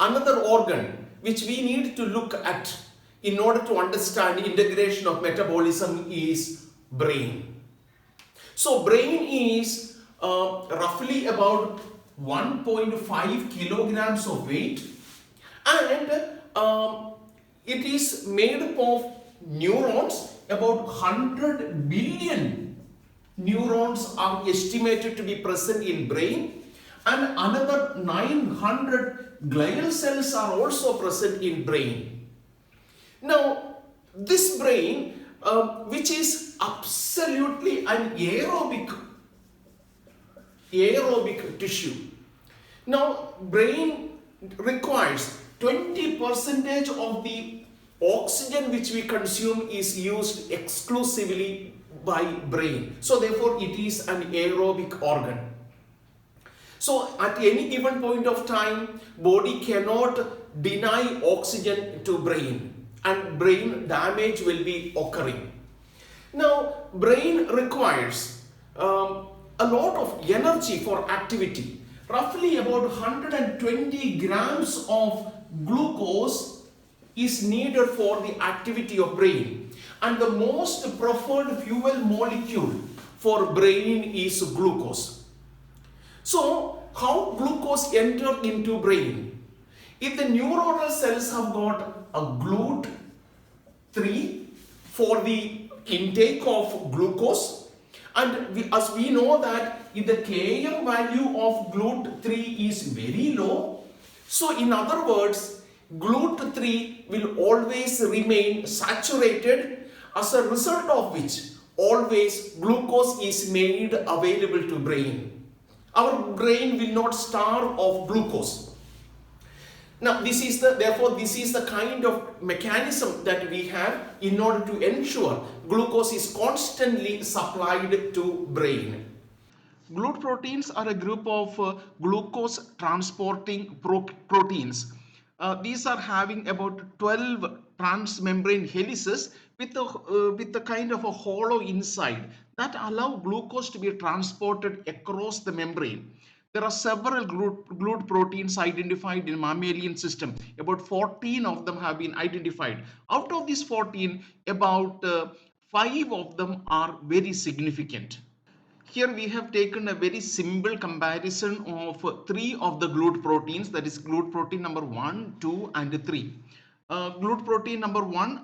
Another organ which we need to look at in order to understand integration of metabolism is brain. So brain is roughly about 1.5 kilograms of weight, and it is made up of neurons. About 100 billion neurons are estimated to be present in brain, and another 900 glial cells are also present in brain. Now, this brain, which is absolutely an aerobic tissue. Now, brain requires 20% of the oxygen which we consume is used exclusively by brain. So therefore, it is an aerobic organ. So at any given point of time, body cannot deny oxygen to brain, and brain damage will be occurring. Now, brain requires a lot of energy for activity. Roughly about 120 grams of glucose is needed for the activity of brain. And the most preferred fuel molecule for brain is glucose. So, how glucose enter into brain? If the neuronal cells have got a GLUT3 for the intake of glucose, and as we know that if the Km value of GLUT3 is very low, so in other words, GLUT3 will always remain saturated, as a result of which always glucose is made available to brain. Our brain will not starve of glucose. Now, this is the kind of mechanism that we have in order to ensure glucose is constantly supplied to brain. GLUT proteins are a group of glucose transporting proteins. These are having about 12 transmembrane helices with a kind of a hollow inside that allow glucose to be transported across the membrane. There are several GLUT proteins identified in mammalian system. About 14 of them have been identified. Out of these 14, about 5 of them are very significant. Here we have taken a very simple comparison of 3 of the GLUT proteins, that is GLUT protein number 1, 2 and 3. GLUT protein number 1,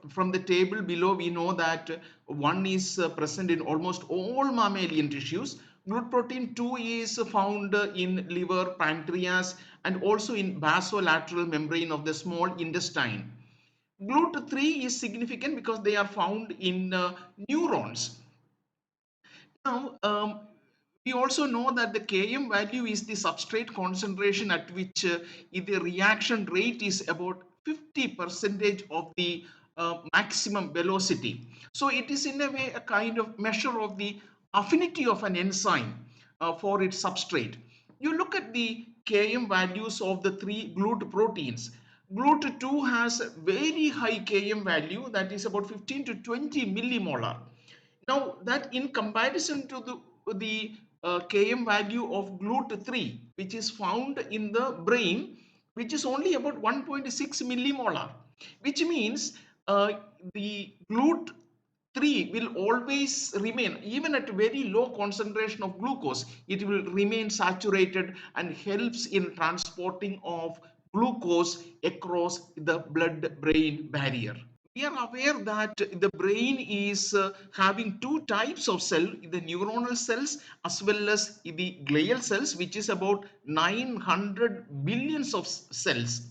from the table below we know that 1 is present in almost all mammalian tissues. GLUT protein 2 is found in liver, pancreas and also in basolateral membrane of the small intestine. GLUT3 is significant because they are found in neurons. Now, we also know that the Km value is the substrate concentration at which the reaction rate is about 50% of the maximum velocity. So it is in a way a kind of measure of the affinity of an enzyme for its substrate. You look at the Km values of the 3 GLUT proteins. GLUT2 has very high Km value, that is about 15 to 20 millimolar. Now that in comparison to the Km value of GLUT3, which is found in the brain, which is only about 1.6 millimolar, which means the GLUT3 will always remain, even at very low concentration of glucose, it will remain saturated and helps in transporting of glucose across the blood-brain barrier. We are aware that the brain is having two types of cell, the neuronal cells as well as the glial cells, which is about 900 billions of cells.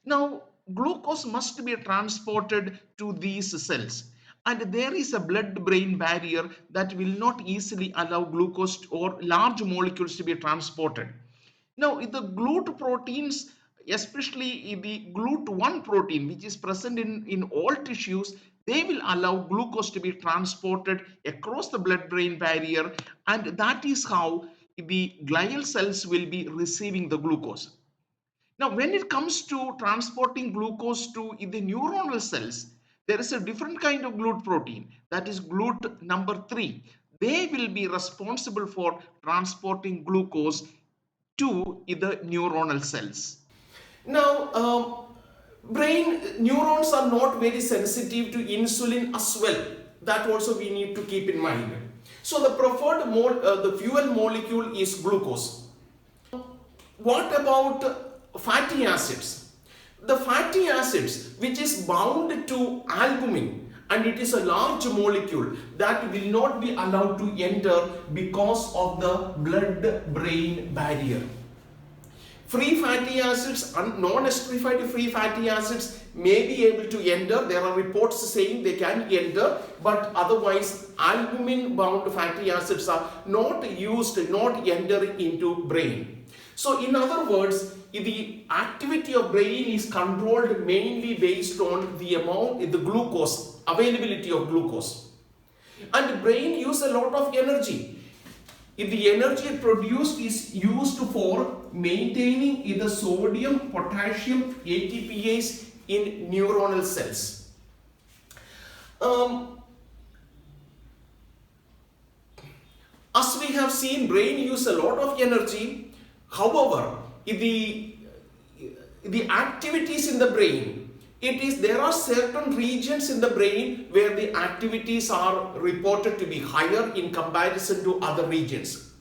Now, glucose must be transported to these cells, and there is a blood-brain barrier that will not easily allow glucose or large molecules to be transported. Now, the GLUT proteins, especially the GLUT1 protein, which is present in all tissues, they will allow glucose to be transported across the blood-brain barrier, and that is how the glial cells will be receiving the glucose. Now, when it comes to transporting glucose to the neuronal cells, there is a different kind of GLUT protein, that is GLUT number 3. They will be responsible for transporting glucose to the neuronal cells. Now, brain neurons are not very sensitive to insulin as well. That also we need to keep in mind. So the preferred the fuel molecule is glucose. What about fatty acids? The fatty acids, which is bound to albumin, and it is a large molecule that will not be allowed to enter because of the blood-brain barrier. Free fatty acids and non-esterified free fatty acids may be able to enter. There are reports saying they can enter, but otherwise albumin-bound fatty acids are not used, not entering into brain. So in other words, the activity of brain is controlled mainly based on the amount, the glucose, availability of glucose. And brain uses a lot of energy. If the energy produced is used for maintaining either sodium, potassium, ATPase in neuronal cells. As we have seen, brain uses a lot of energy. However, if the activities in the brain, there are certain regions in the brain where the activities are reported to be higher in comparison to other regions.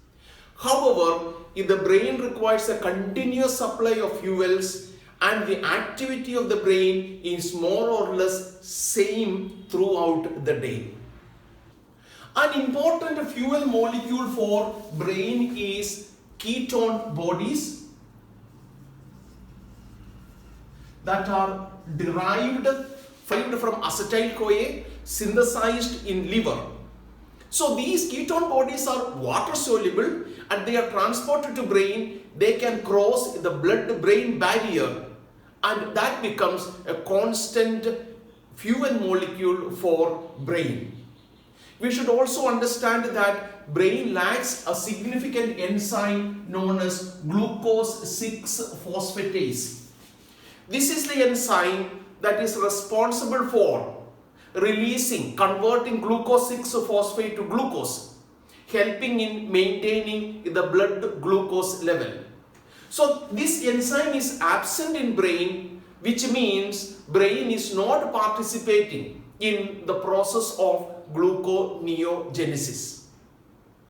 However, if the brain requires a continuous supply of fuels and the activity of the brain is more or less same throughout the day. An important fuel molecule for brain is ketone bodies that are derived from acetyl-CoA synthesized in liver. So these ketone bodies are water soluble and they are transported to brain. They can cross the blood-brain barrier and that becomes a constant fuel molecule for brain. We should also understand that brain lacks a significant enzyme known as glucose 6-phosphatase. This is the enzyme that is responsible for converting glucose 6-phosphate to glucose, helping in maintaining the blood glucose level. So this enzyme is absent in brain, which means brain is not participating in the process of gluconeogenesis.